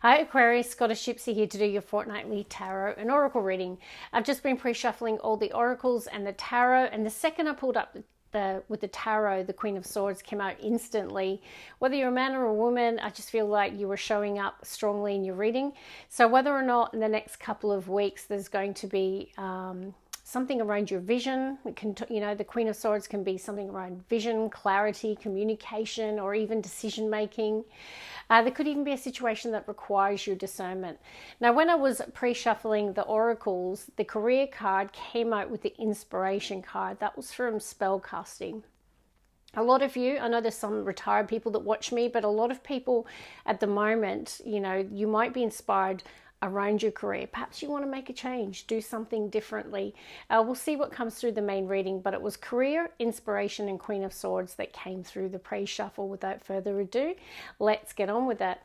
Hi Aquarius, Scott Shipsy here to do your fortnightly tarot and oracle reading. I've just been pre-shuffling all the oracles and the tarot, and the second I pulled up with the tarot, the Queen of Swords came out instantly. Whether you're a man or a woman, I just feel like you were showing up strongly in your reading. So whether or not in the next couple of weeks there's going to be something around your vision, it can, the Queen of Swords can be something around vision, clarity, communication, or even decision making. There could even be a situation that requires your discernment. Now, when I was pre-shuffling the oracles, the career card came out with the inspiration card. That was from Spellcasting. A lot of you, I know there's some retired people that watch me, but a lot of people at the moment, you might be inspired around your career. Perhaps you want to make a change, do something differently. We'll see what comes through the main reading, but it was career, inspiration, and Queen of Swords that came through the pre-shuffle. Without further ado, let's get on with it.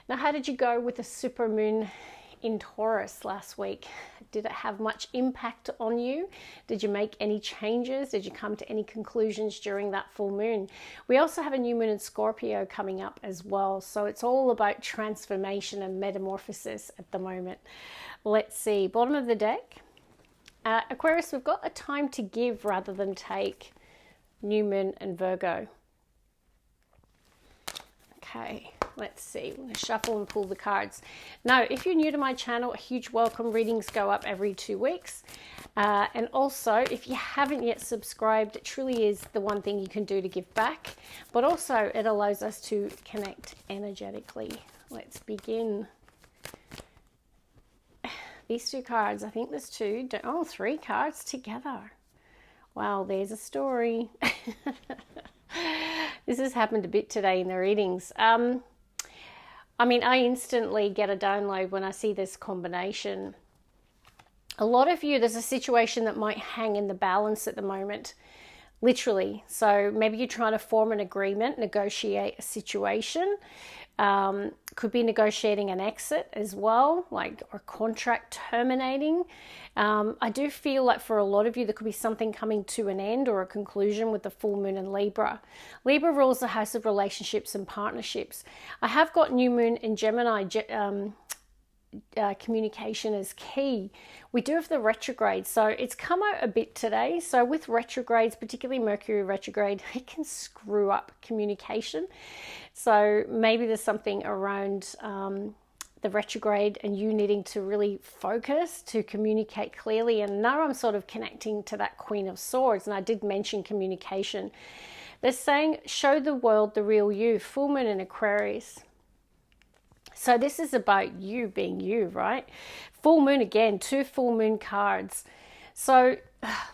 Now, how did you go with the super moon in Taurus last week? Did it have much impact on you? Did you make any changes? Did you come to any conclusions during that full moon? We also have a new moon in Scorpio coming up as well. So it's all about transformation and metamorphosis at the moment. Let's see. Bottom of the deck. Aquarius, we've got a time to give rather than take. New moon and Virgo. Okay. Let's see, we're going to shuffle and pull the cards. Now, if you're new to my channel, a huge welcome. Readings go up every 2 weeks. And also, if you haven't yet subscribed, it truly is the one thing you can do to give back. But also, it allows us to connect energetically. Let's begin. These two cards, I think there's three cards together. Wow, there's a story. This has happened a bit today in the readings. I instantly get a download when I see this combination. A lot of you, there's a situation that might hang in the balance at the moment, literally. So maybe you're trying to form an agreement, negotiate a situation. Could be negotiating an exit as well, or contract terminating. I do feel like for a lot of you, there could be something coming to an end or a conclusion with the full moon in Libra. Libra rules the house of relationships and partnerships. I have got new moon in Gemini. Communication is key. We do have the retrograde, so it's come out a bit today. So with retrogrades, particularly Mercury retrograde, it can screw up communication. So maybe there's something around the retrograde and you needing to really focus to communicate clearly. And now I'm sort of connecting to that Queen of Swords, and I did mention communication. They're saying, show the world the real you. Full moon in Aquarius. So this is about you being you, right? Full moon again, 2 full moon cards. So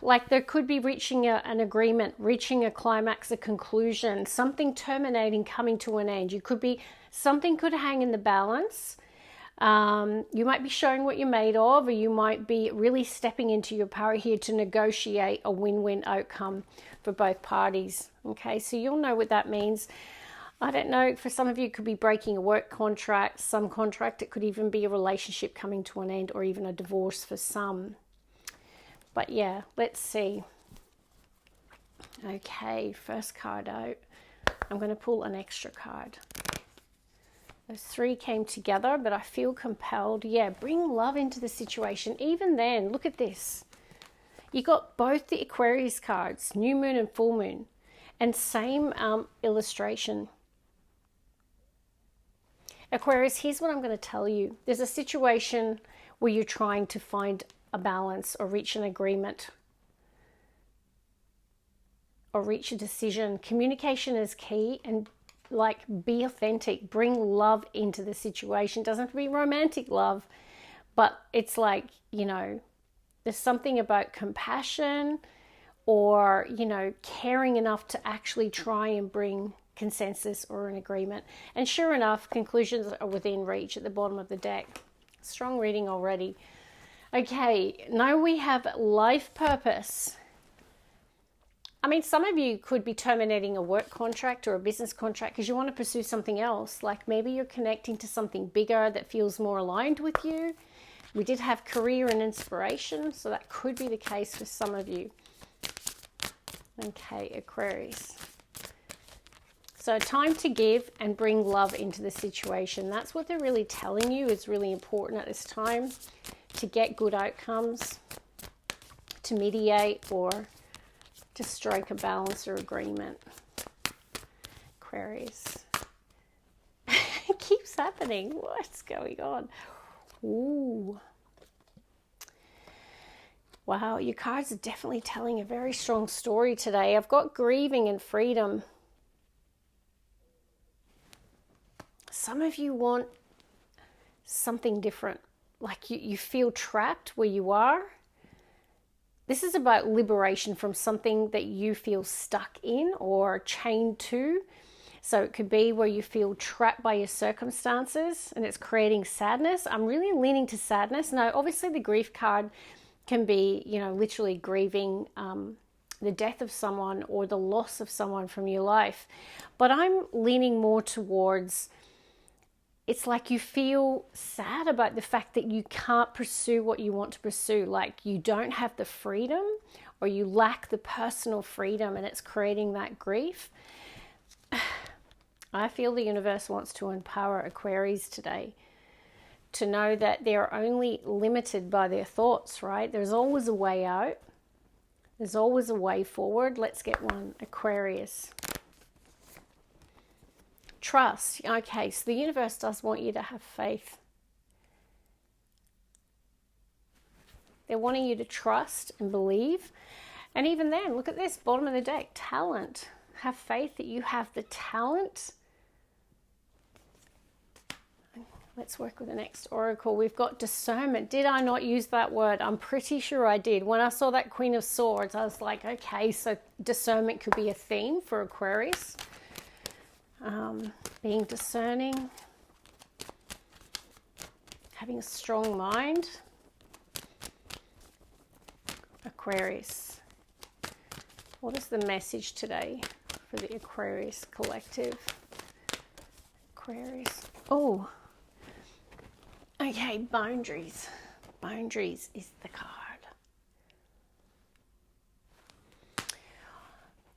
there could be reaching an agreement, reaching a climax, a conclusion, something terminating, coming to an end. Something could hang in the balance. You might be showing what you're made of, or you might be really stepping into your power here to negotiate a win-win outcome for both parties. Okay, so you'll know what that means. I don't know, for some of you it could be breaking a work contract, some contract, it could even be a relationship coming to an end, or even a divorce for some. But yeah, let's see. Okay, first card out. I'm going to pull an extra card. Those 3 came together, but I feel compelled. Yeah, bring love into the situation. Even then, look at this. You got both the Aquarius cards, new moon and full moon, and same illustration. Aquarius, here's what I'm going to tell you. There's a situation where you're trying to find a balance or reach an agreement or reach a decision. Communication is key, and be authentic. Bring love into the situation. It doesn't have to be romantic love, but it's there's something about compassion or, caring enough to actually try and bring consensus or an agreement. And sure enough, conclusions are within reach at the bottom of the deck. Strong reading already. Okay, now we have life purpose. Some of you could be terminating a work contract or a business contract because you want to pursue something else. Maybe you're connecting to something bigger that feels more aligned with you. We did have career and inspiration, so that could be the case for some of you. Okay, Aquarius. So time to give and bring love into the situation. That's what they're really telling you is really important at this time, to get good outcomes, to mediate, or to strike a balance or agreement. Aquarius. It keeps happening. What's going on? Ooh. Wow, your cards are definitely telling a very strong story today. I've got grieving and freedom. Some of you want something different. Like you feel trapped where you are. This is about liberation from something that you feel stuck in or chained to. So it could be where you feel trapped by your circumstances and it's creating sadness. I'm really leaning to sadness. Now, obviously the grief card can be, you know, literally grieving the death of someone or the loss of someone from your life. But I'm leaning more towards, it's like you feel sad about the fact that you can't pursue what you want to pursue. Like you don't have the freedom or you lack the personal freedom, and it's creating that grief. I feel the universe wants to empower Aquarius today to know that they're only limited by their thoughts, right? There's always a way out. There's always a way forward. Let's get one. Aquarius. Trust. Okay, so the universe does want you to have faith. They're wanting you to trust and believe. And even then, look at this, bottom of the deck, talent. Have faith that you have the talent. Let's work with the next oracle. We've got discernment. Did I not use that word? I'm pretty sure I did. When I saw that Queen of Swords, I was like, okay, so discernment could be a theme for Aquarius. Being discerning. Having a strong mind. Aquarius. What is the message today for the Aquarius collective? Aquarius. Oh. Okay, boundaries. Boundaries is the card.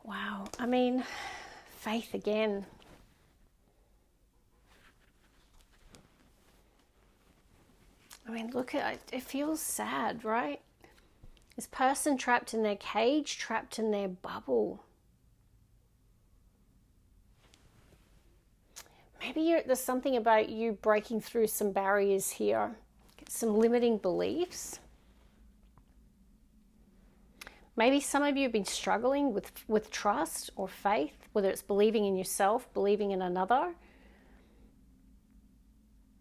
Wow. I mean, faith again. I mean, look at it. It feels sad, right? This person trapped in their cage, trapped in their bubble. Maybe there's something about you breaking through some barriers here, some limiting beliefs. Maybe some of you have been struggling with trust or faith, whether it's believing in yourself, believing in another.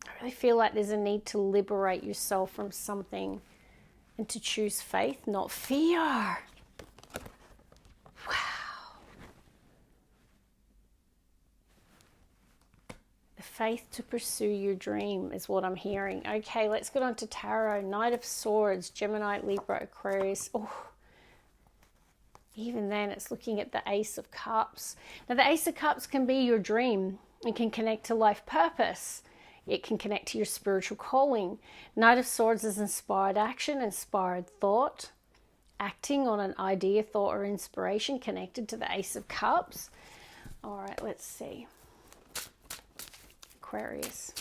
I really feel like there's a need to liberate yourself from something and to choose faith, not fear. Wow. The faith to pursue your dream is what I'm hearing. Okay, let's get on to tarot. Knight of Swords, Gemini, Libra, Aquarius. Oh, even then it's looking at the Ace of Cups. Now the Ace of Cups can be your dream. It can connect to life purpose. It can connect to your spiritual calling. Knight of Swords is inspired action, inspired thought, acting on an idea, thought, or inspiration connected to the Ace of Cups. All right, let's see. Aquarius.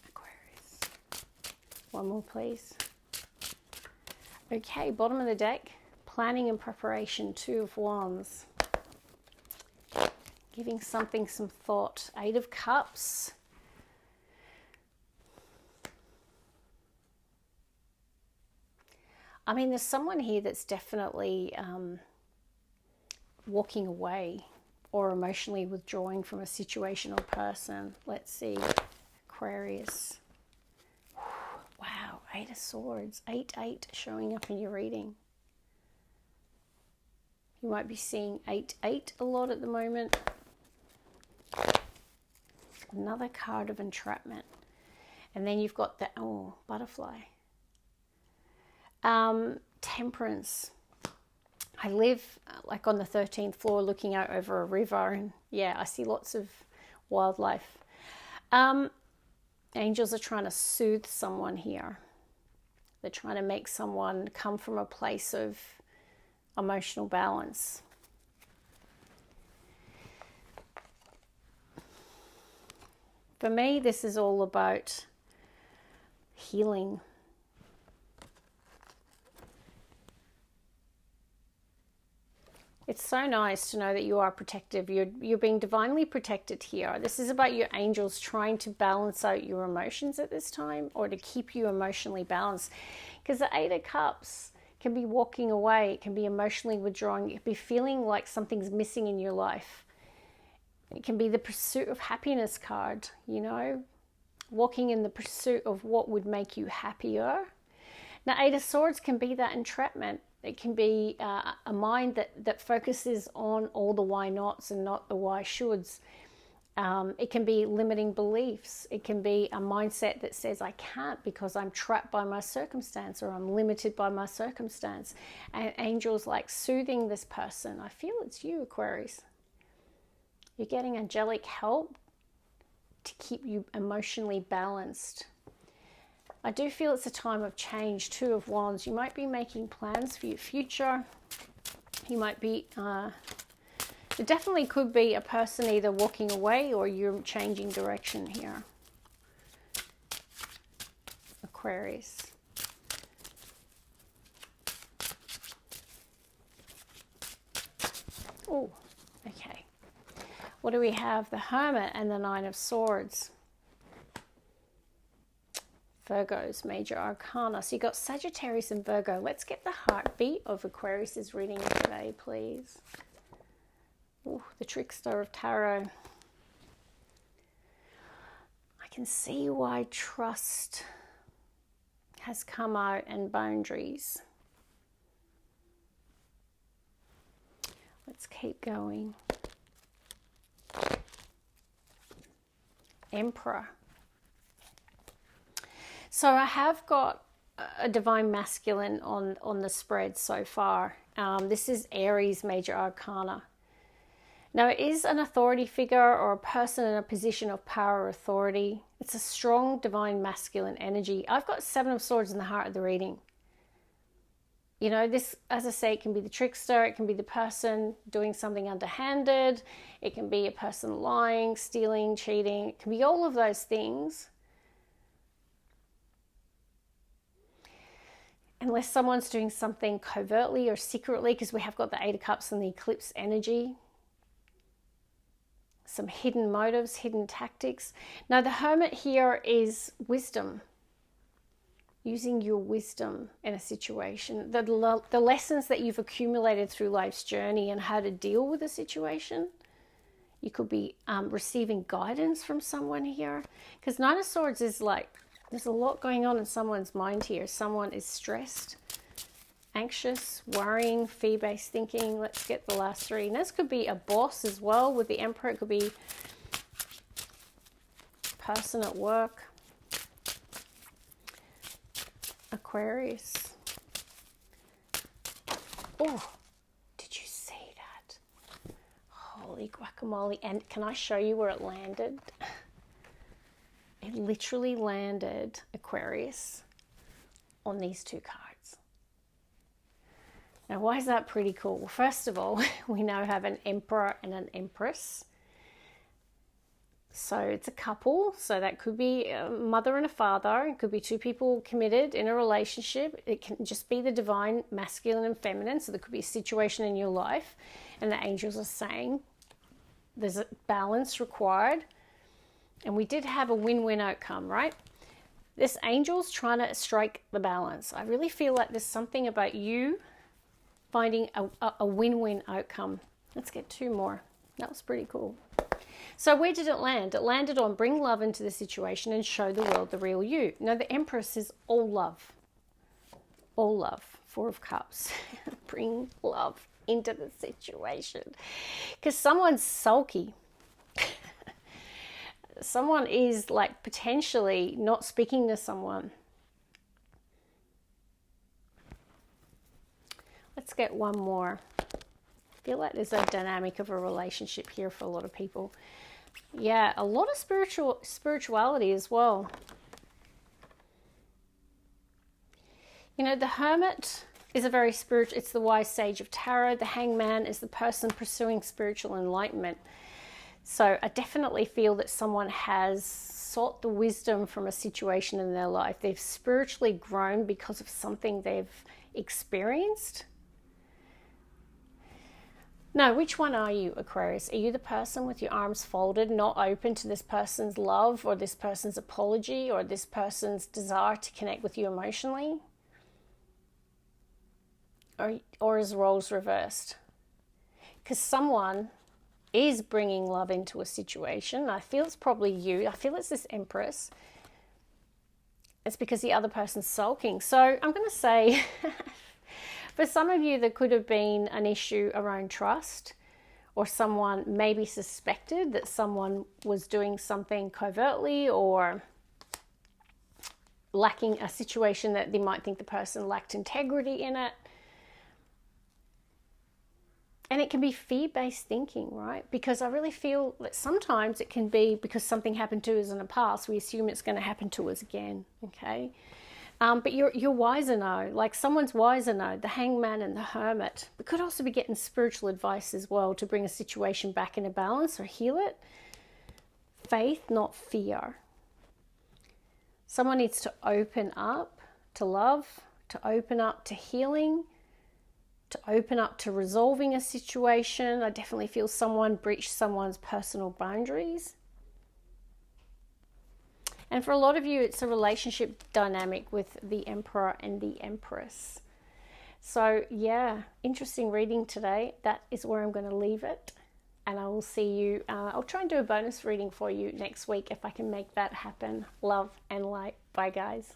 Aquarius. One more, please. Okay, bottom of the deck. Planning and preparation, Two of Wands. Giving something some thought. Eight of Cups. I mean, there's someone here that's definitely walking away or emotionally withdrawing from a situation or person. Let's see. Aquarius. Wow, Eight of Swords. 8-8 showing up in your reading. You might be seeing 8-8 a lot at the moment. Another card of entrapment. And then you've got the, oh, butterfly. Temperance. I live like on the 13th floor looking out over a river. And yeah, I see lots of wildlife. Angels are trying to soothe someone here. They're trying to make someone come from a place of emotional balance. For me, this is all about healing. It's so nice to know that you are protective. You're being divinely protected here. This is about your angels trying to balance out your emotions at this time, or to keep you emotionally balanced. Because the Eight of Cups can be walking away. It can be emotionally withdrawing. It can be feeling like something's missing in your life. It can be the pursuit of happiness card, you know, walking in the pursuit of what would make you happier. Now, Eight of Swords can be that entrapment. It can be a mind that focuses on all the why nots and not the why shoulds. It can be limiting beliefs. It can be a mindset that says, I can't because I'm trapped by my circumstance, or I'm limited by my circumstance. And angels like soothing this person. I feel it's you, Aquarius. You're getting angelic help to keep you emotionally balanced. I do feel it's a time of change. Two of Wands. You might be making plans for your future. You might be, there definitely could be a person either walking away or you're changing direction here. Aquarius. Oh, okay. What do we have? The Hermit and the Nine of Swords. Virgo's major arcana. So you got Sagittarius and Virgo. Let's get the heartbeat of Aquarius's reading today, please. Ooh, the Trickster of Tarot. I can see why trust has come out and boundaries. Let's keep going. Emperor. So I have got a divine masculine on the spread so far. This is Aries major arcana. Now, it is an authority figure or a person in a position of power or authority. It's a strong divine masculine energy. I've got Seven of Swords in the heart of the reading. You know, this, as I say, it can be the trickster. It can be the person doing something underhanded. It can be a person lying, stealing, cheating. It can be all of those things. Unless someone's doing something covertly or secretly, because we have got the Eight of Cups and the eclipse energy. Some hidden motives, hidden tactics. Now, the Hermit here is wisdom. Using your wisdom in a situation. The lessons that you've accumulated through life's journey and how to deal with a situation. You could be receiving guidance from someone here. Because Nine of Swords is like, there's a lot going on in someone's mind here. Someone is stressed, anxious, worrying, fear-based thinking. Let's get the last three. And this could be a boss as well with the Emperor. It could be a person at work. Aquarius. Oh, did you see that? Holy guacamole. And can I show you where it landed? It literally landed, Aquarius, on these two cards. Now, why is that pretty cool? Well, first of all, we now have an Emperor and an Empress. So it's a couple. So that could be a mother and a father. It could be two people committed in a relationship. It can just be the divine masculine and feminine. So there could be a situation in your life. And the angels are saying there's a balance required. And we did have a win-win outcome, right? This angel's trying to strike the balance. I really feel like there's something about you finding a win-win outcome. Let's get two more. That was pretty cool. So where did it land? It landed on bring love into the situation and show the world the real you. Now, the Empress is all love. All love. Four of Cups. Bring love into the situation. Because someone's sulky. Someone is like potentially not speaking to someone. Let's get one more. I feel like there's a dynamic of a relationship here for a lot of people. Yeah, a lot of spirituality as well. You know, the Hermit is a very spiritual, it's the wise sage of tarot. The Hangman is the person pursuing spiritual enlightenment. So I definitely feel that someone has sought the wisdom from a situation in their life. They've spiritually grown because of something they've experienced. No, which one are you, Aquarius? Are you the person with your arms folded, not open to this person's love or this person's apology or this person's desire to connect with you emotionally? Or is roles reversed? Because someone is bringing love into a situation. I feel it's probably you. I feel it's this Empress. It's because the other person's sulking. So I'm going to say, for some of you, there could have been an issue around trust, or someone maybe suspected that someone was doing something covertly or lacking a situation that they might think the person lacked integrity in it. And it can be fear-based thinking, right? Because I really feel that sometimes it can be because something happened to us in the past, we assume it's going to happen to us again, okay? But you're wiser now. Like, someone's wiser now. The Hangman and the Hermit. We could also be getting spiritual advice as well to bring a situation back into balance or heal it. Faith, not fear. Someone needs to open up to love, to open up to healing, to open up to resolving a situation. I definitely feel someone breached someone's personal boundaries. And for a lot of you, it's a relationship dynamic with the Emperor and the Empress. So yeah, interesting reading today. That is where I'm going to leave it. And I will see you. I'll try and do a bonus reading for you next week if I can make that happen. Love and light. Bye, guys.